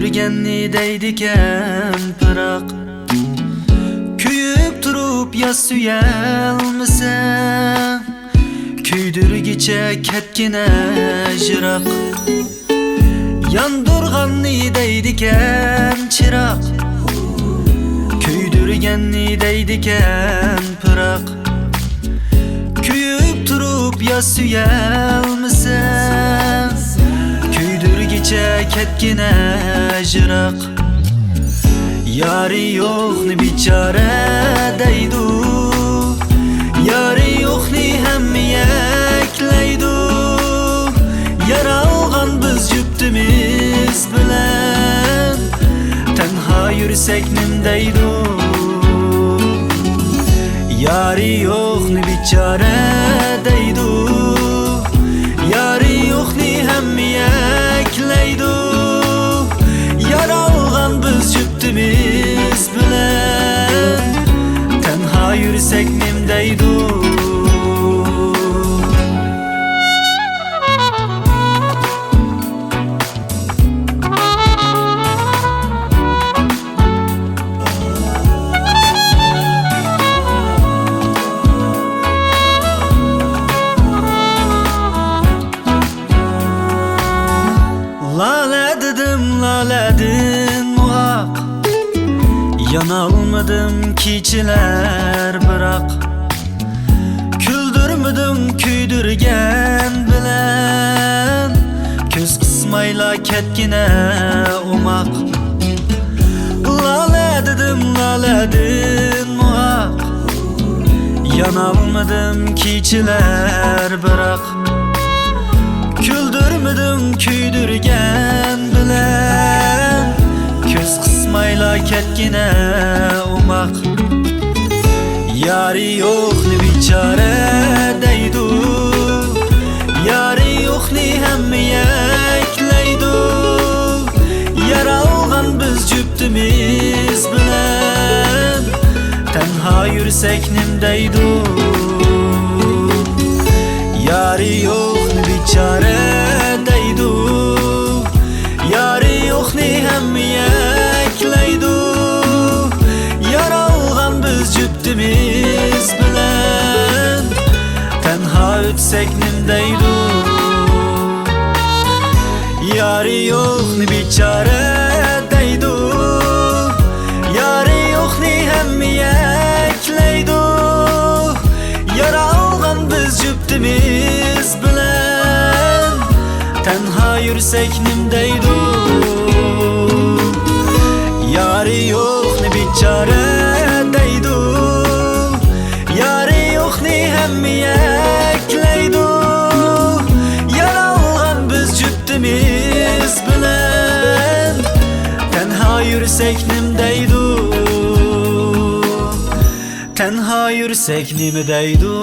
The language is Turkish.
Kuydirgenni deydiken pırak kuyup turup ya suyalmısan kuydirgiçe ketgine jirak yandurganni deydiken çırak kuydirgenni deydiken pırak kuyup turup ya suyalmısan kuydirgiçe ketgine jirak yari yo'qni bichora deydu yari yo'qni ham yaklaydu yaralgan biz juftimiz bilan tanha yursak nimdaydu yari yo'qni bichora deydu yari yo'qni ham yaklaydu yaralgan biz juftimiz bilan tanha yursak nimdaydu Lale dedim laledin muhak yanalmadım keçiler bırak küldürmedim küydürgen bilen köz kısmayla ketgine umak lale dedim laledin muhak yanalmadım keçiler bırak küldürmedim küydürgen bilen köz kısmayla ketgine umak yari yo'qni bichora deydu yari yo'qni ham yaklaydu yaralgan biz juftimiz bilan tanha yursak nimdaydu yari yo'qni bichora deydu yari yo'qni ham yaklaydu yaralgan biz juftimiz bilan tanha o'tsak nimdaydu yari yo'qni bichora deydu yari yo'qni ham yaklaydu yaralgan biz juftimiz bilan tanha yursak nimdaydu yari yo'qni bichora deydu yari yo'qni ham yaklaydu yaralgan biz juftimiz bilan tanha yursak nimdaydu tanha yursak nimdaydu